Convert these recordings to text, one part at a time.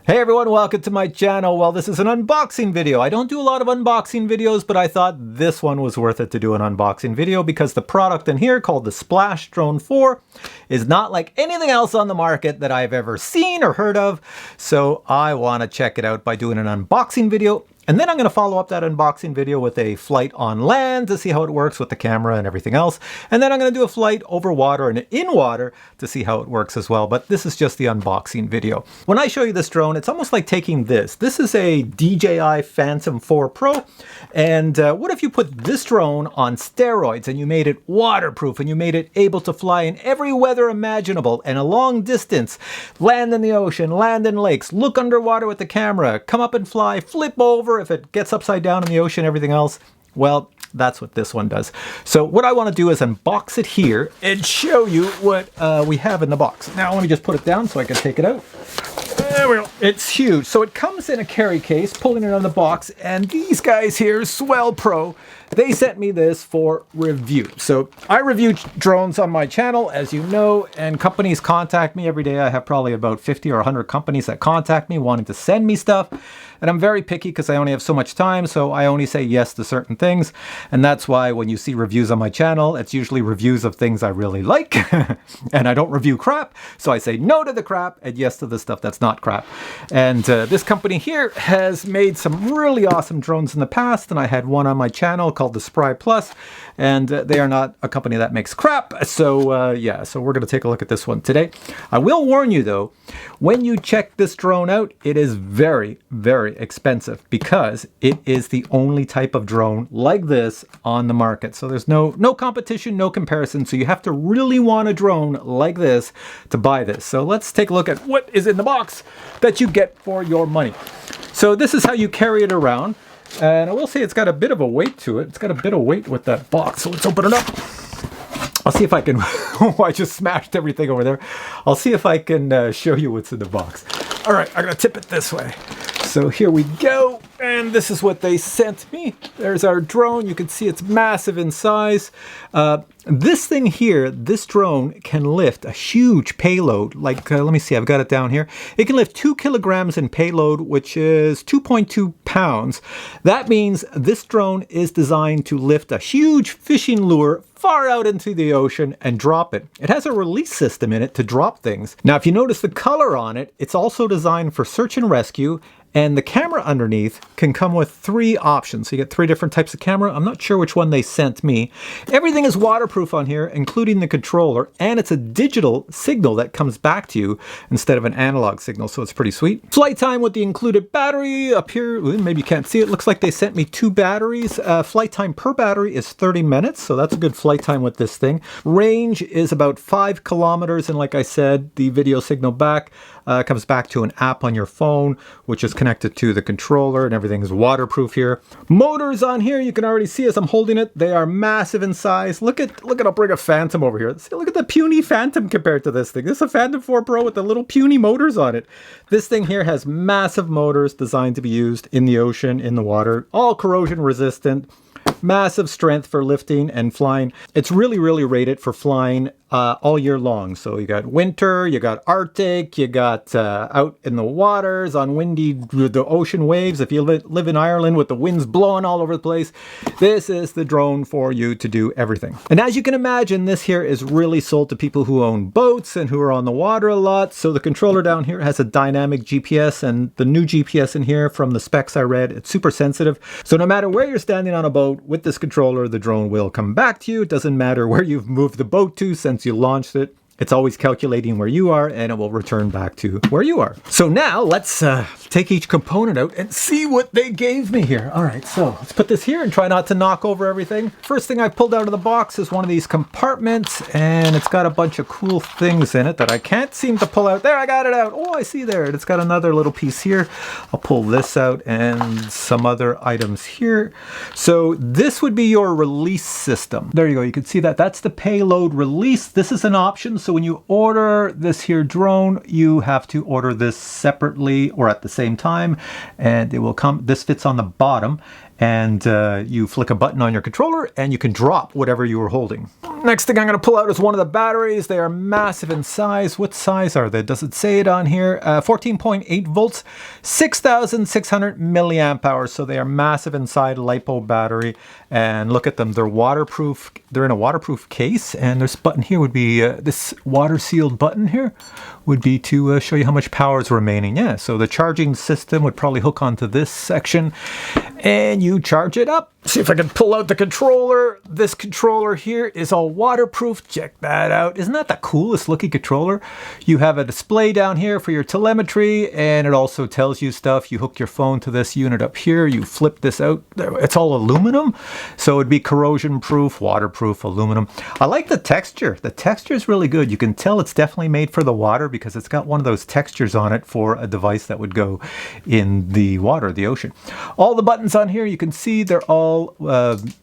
Hey everyone, welcome to my channel. Well, this is an unboxing video. I don't do a lot of unboxing videos, but I thought this one was worth it to do an unboxing video because the product in here, called the Splashdrone 4, is not like anything else on the market that I've ever seen or heard of. So I want to check it out by doing an unboxing video. And then I'm going to follow up that unboxing video with a flight on land to see how it works with the camera and everything else. And then I'm going to do a flight over water and in water to see how it works as well. But this is just the unboxing video. When I show you this drone, it's almost like taking this. This is a DJI Phantom 4 Pro. And what if you put this drone on steroids and you made it waterproof and you made it able to fly in every weather imaginable and a long distance, land in the ocean, land in lakes, look underwater with the camera, come up and fly, flip over if it gets upside down in the ocean, everything else? Well, that's what this one does. So what I want to do is unbox it here and show you what we have in the box. Now let me just put it down so I can take it out. There we go. It's huge. So it comes in a carry case, pulling it out of the box, and these guys here, Swellpro, they sent me this for review. So I review drones on my channel, as you know, and companies contact me every day. I have probably about 50 or 100 companies that contact me wanting to send me stuff. And I'm very picky because I only have so much time, so I only say yes to certain things. And that's why when you see reviews on my channel, it's usually reviews of things I really like. And I don't review crap, so I say no to the crap and yes to the stuff that's not crap. And this company here has made some really awesome drones in the past, and I had one on my channel called the Spry Plus, and they are not a company that makes crap. So yeah, so we're going to take a look at this one today. I will warn you though, when you check this drone out, it is very, very expensive because it is the only type of drone like this on the market. So there's no competition, no comparison. So you have to really want a drone like this to buy this. So let's take a look at what is in the box that you get for your money. So this is how you carry it around. And I will say it's got a bit of a weight to it. It's got a bit of weight with that box. So let's open it up. I'll see if I can, oh, I just smashed everything over there. I'll see if I can show you what's in the box. All right, I'm gonna tip it this way. So here we go, and this is what they sent me. There's our drone. You can see it's massive in size. This thing here, this drone can lift a huge payload. Like, let me see, I've got it down here. It can lift 2 kilograms in payload, which is 2.2 pounds. That means this drone is designed to lift a huge fishing lure far out into the ocean and drop it. It has a release system in it to drop things. Now, if you notice the color on it, it's also designed for search and rescue. And the camera underneath can come with 3 options. So you get 3 different types of camera. I'm not sure which one they sent me. Everything is waterproof on here, including the controller. And it's a digital signal that comes back to you instead of an analog signal. So it's pretty sweet. Flight time with the included battery up here. Maybe you can't see it. Looks like they sent me 2 batteries. Flight time per battery is 30 minutes. So that's a good flight time with this thing. Range is about 5 kilometers. And like I said, the video signal back comes back to an app on your phone, which is connected to the controller, and everything is waterproof here. Motors on here, you can already see as I'm holding it, they are massive in size. Look at, I'll bring a Phantom over here. See, look at the puny Phantom compared to this thing. This is a Phantom 4 Pro with the little puny motors on it. This thing here has massive motors designed to be used in the ocean, in the water, all corrosion resistant. Massive strength for lifting and flying. It's really, really rated for flying all year long. So you got winter, you got Arctic, you got out in the waters on windy, the ocean waves. If you live in Ireland with the winds blowing all over the place, this is the drone for you to do everything. And as you can imagine, this here is really sold to people who own boats and who are on the water a lot. So the controller down here has a dynamic GPS, and the new GPS in here from the specs I read, it's super sensitive. So no matter where you're standing on a boat with this controller, the drone will come back to you. It doesn't matter where you've moved the boat to since you launched it. It's always calculating where you are, and it will return back to where you are. So now let's take each component out and see what they gave me here. All right, so let's put this here and try not to knock over everything. First thing I pulled out of the box is one of these compartments, and it's got a bunch of cool things in it that I can't seem to pull out. There, I got it out. Oh, I see there. It's got another little piece here. I'll pull this out and some other items here. So this would be your release system. There you go. You can see that. That's the payload release. This is an option. So when you order this here drone, you have to order this separately or at the same time, and it will come, this fits on the bottom, and you flick a button on your controller and you can drop whatever you were holding. Next thing I'm going to pull out is one of the batteries. They are massive in size. What size are they? Does it say it on here? 14.8 volts, 6,600 milliamp hours. So they are massive inside, LiPo battery. And look at them. They're waterproof. They're in a waterproof case. And this button here would be, this water sealed button here would be to show you how much power is remaining. Yeah, so the charging system would probably hook onto this section and you charge it up. See if I can pull out the controller. This controller here is all waterproof. Check that out. Isn't that the coolest looking controller? You have a display down here for your telemetry, and it also tells you stuff. You hook your phone to this unit up here. You flip this out. It's all aluminum, so it'd be corrosion proof, waterproof, aluminum. I like the texture. The texture is really good. You can tell it's definitely made for the water because it's got one of those textures on it for a device that would go in the water, the ocean. All the buttons on here, you can see they're all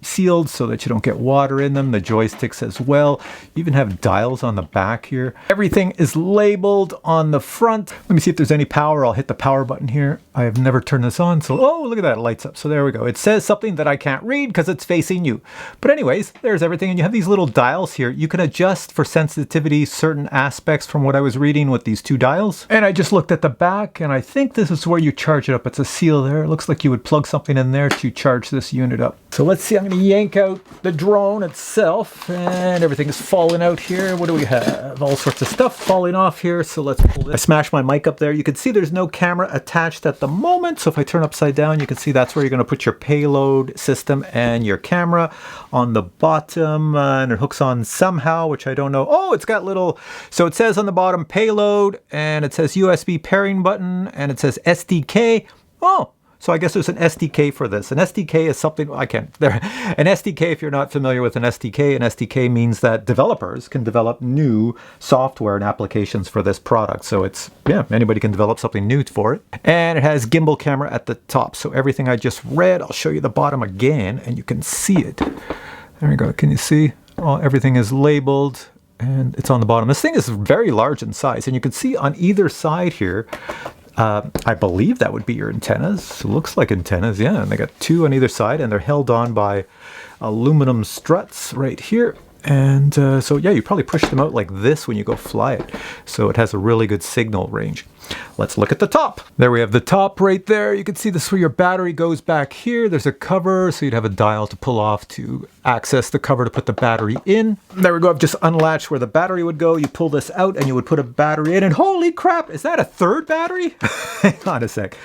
sealed so that you don't get water in them. The joysticks as well. You even have dials on the back here. Everything is labeled on the front. Let me see if there's any power. I'll hit the power button here. I have never turned this on, so oh, look at that, it lights up. So there we go. It says something that I can't read because it's facing you. But anyways, there's everything. And you have these little dials here. You can adjust for sensitivity certain aspects from what I was reading with these two dials. And I just looked at the back, and I think this is where you charge it up. It's a seal there. It looks like you would plug something in there to charge this unit up. So let's see, I'm going to yank out the drone itself, and everything is falling out here. What do we have? All sorts of stuff falling off here. So let's pull this. I smashed my mic up there. You can see there's no camera attached at the moment. So if I turn upside down, you can see that's where you're going to put your payload system and your camera on the bottom, and it hooks on somehow, which I don't know. Oh, it's got little, so it says on the bottom payload, and it says USB pairing button, and it says SDK. Oh, so I guess there's an SDK for this. An SDK is something, an SDK, if you're not familiar with an SDK means that developers can develop new software and applications for this product. So it's, yeah, anybody can develop something new for it. And it has gimbal camera at the top. So everything I just read, I'll show you the bottom again and you can see it. There we go. Can you see? Oh, everything is labeled and it's on the bottom. This thing is very large in size, and you can see on either side here, I believe that would be your antennas. It looks like antennas, yeah. And they got two on either side, and they're held on by aluminum struts right here. And so, yeah, you probably push them out like this when you go fly it. So it has a really good signal range. Let's look at the top. There we have the top right there. You can see this is where your battery goes back here. There's a cover, so you'd have a dial to pull off to access the cover to put the battery in. There we go. I've just unlatched where the battery would go. You pull this out and you would put a battery in, and holy crap, is that a third battery? Hang on a sec.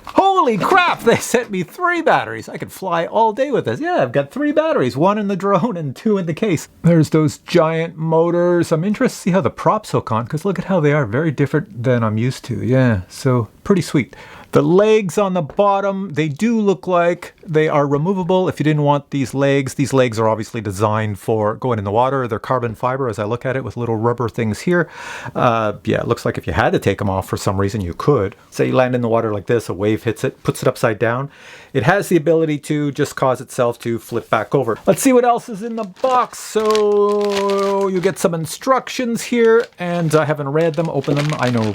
Holy crap, they sent me 3 batteries. I could fly all day with this. Yeah, I've got 3 batteries, 1 in the drone and 2 in the case. There's those giant motors. I'm interested to see how the props hook on, because look at how they are, very different than I'm used to. Yeah, so pretty sweet. The legs on the bottom, they do look like they are removable if you didn't want these legs. These legs are obviously designed for going in the water. They're carbon fiber as I look at it, with little rubber things here. Yeah, it looks like if you had to take them off for some reason, you could. Say you land in the water like this, a wave hits it, puts it upside down. It has the ability to just cause itself to flip back over. Let's see what else is in the box. So you get some instructions here, and I haven't read them, opened them. I know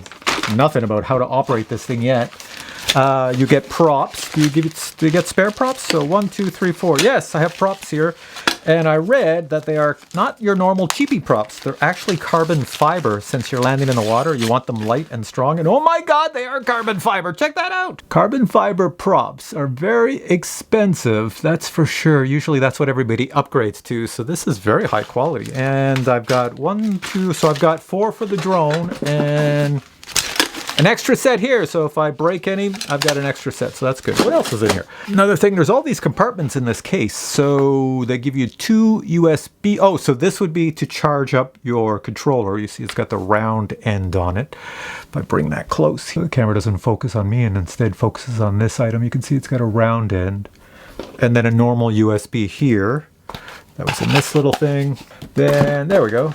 nothing about how to operate this thing yet. You get props. Do you get spare props? So 1, 2, 3, 4. Yes, I have props here. And I read that they are not your normal cheapy props. They're actually carbon fiber. Since you're landing in the water, you want them light and strong. And oh my God, they are carbon fiber. Check that out. Carbon fiber props are very expensive. That's for sure. Usually that's what everybody upgrades to. So this is very high quality. And I've got 1, 2, so I've got 4 for the drone and an extra set here, so if I break any, I've got an extra set, so that's good. What else is in here? Another thing, there's all these compartments in this case. So they give you 2 USB. Oh, so this would be to charge up your controller. You see it's got the round end on it. If I bring that close, the camera doesn't focus on me and instead focuses on this item. You can see it's got a round end. And then a normal USB here. That was in this little thing. Then, there we go.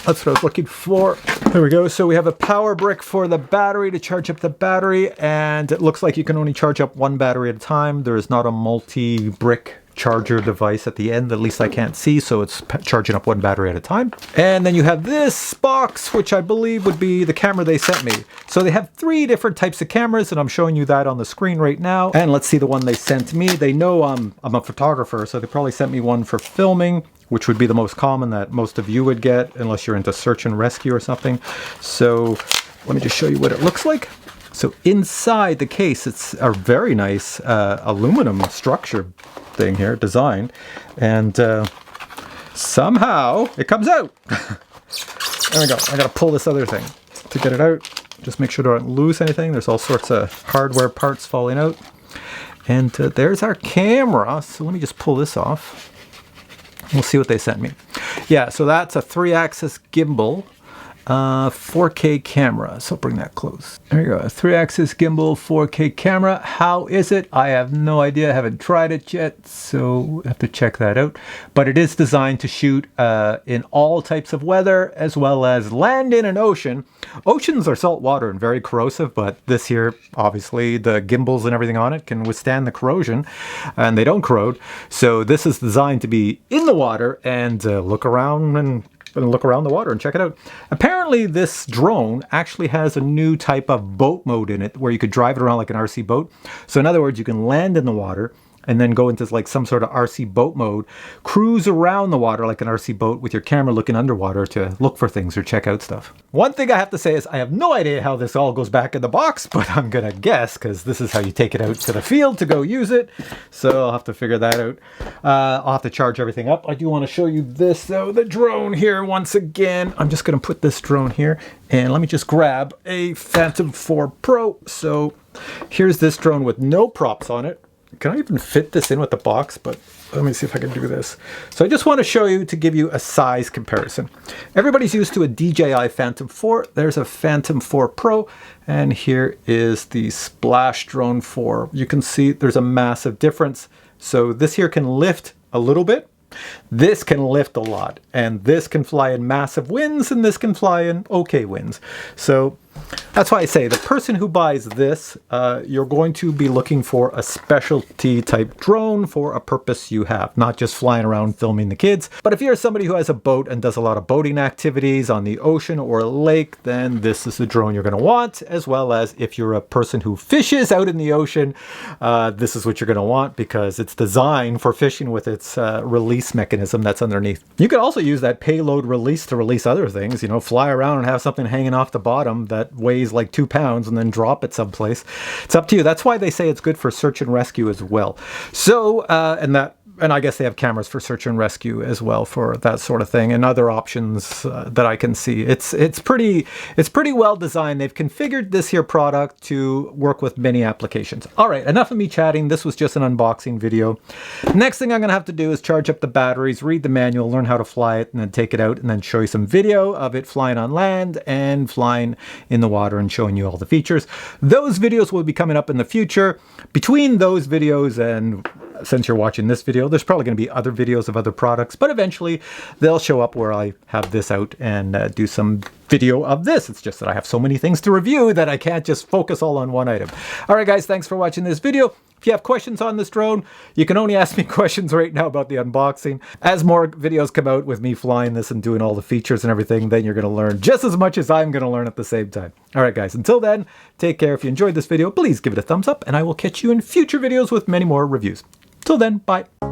That's what I was looking for. There we go. So we have a power brick for the battery to charge up the battery. And it looks like you can only charge up 1 battery at a time. There is not a multi-brick charger device at the end. At least I can't see, so it's charging up one battery at a time. And then you have this box, which I believe would be the camera they sent me. So they have 3 different types of cameras, and I'm showing you that on the screen right now. And let's see the one they sent me. They know I'm a photographer, so they probably sent me one for filming, which would be the most common that most of you would get, unless you're into search and rescue or something. So let me just show you what it looks like. So inside the case, it's a very nice aluminum structure thing here, design, and somehow it comes out. There we go. I gotta pull this other thing to get it out. Just make sure I don't lose anything. There's all sorts of hardware parts falling out. And there's our camera. So let me just pull this off. We'll see what they sent me. Yeah, so that's a 3-axis gimbal. 4K camera. So bring that close. There you go. A 3-axis gimbal 4K camera. How is it? I have no idea. I haven't tried it yet, so I have to check that out. But it is designed to shoot in all types of weather, as well as land in an ocean. Oceans are salt water and very corrosive, but this here, obviously, the gimbals and everything on it can withstand the corrosion, and they don't corrode. So this is designed to be in the water and look around the water and check it out. Apparently this drone actually has a new type of boat mode in it where you could drive it around like an RC boat. So in other words, you can land in the water and then go into like some sort of RC boat mode, cruise around the water like an RC boat with your camera looking underwater to look for things or check out stuff. One thing I have to say is I have no idea how this all goes back in the box, but I'm gonna guess because this is how you take it out to the field to go use it. So I'll have to figure that out. I'll have to charge everything up. I do want to show you this though, the drone here once again. I'm just gonna put this drone here and let me just grab a Phantom 4 Pro. So here's this drone with no props on it. Can I even fit this in with the box? But let me see if I can do this. So I just want to show you to give you a size comparison. Everybody's used to a DJI Phantom 4. There's a Phantom 4 Pro, and here is the Splashdrone 4. You can see there's a massive difference. So this here can lift a little bit. This can lift a lot, and this can fly in massive winds, and this can fly in okay winds. So that's why I say the person who buys this, you're going to be looking for a specialty type drone for a purpose you have, not just flying around filming the kids. But if you're somebody who has a boat and does a lot of boating activities on the ocean or a lake, then this is the drone you're going to want, as well as if you're a person who fishes out in the ocean, this is what you're going to want because it's designed for fishing with its release mechanism that's underneath. You can also use that payload release to release other things, you know, fly around and have something hanging off the bottom that weighs like 2 pounds and then drop it someplace. It's up to you. That's why they say it's good for search and rescue as well. So, and I guess they have cameras for search and rescue as well for that sort of thing, and other options that I can see. It's pretty well designed. They've configured this here product to work with many applications. All right, enough of me chatting. This was just an unboxing video. Next thing I'm gonna have to do is charge up the batteries, read the manual, learn how to fly it, and then take it out and then show you some video of it flying on land and flying in the water and showing you all the features. Those videos will be coming up in the future. Between those videos and since you're watching this video, there's probably going to be other videos of other products, but eventually they'll show up where I have this out and do some video of this. It's just that I have so many things to review that I can't just focus all on one item. All right, guys, thanks for watching this video. If you have questions on this drone, you can only ask me questions right now about the unboxing. As more videos come out with me flying this and doing all the features and everything, then you're going to learn just as much as I'm going to learn at the same time. All right, guys, until then, take care. If you enjoyed this video, please give it a thumbs up, and I will catch you in future videos with many more reviews. Till then, bye.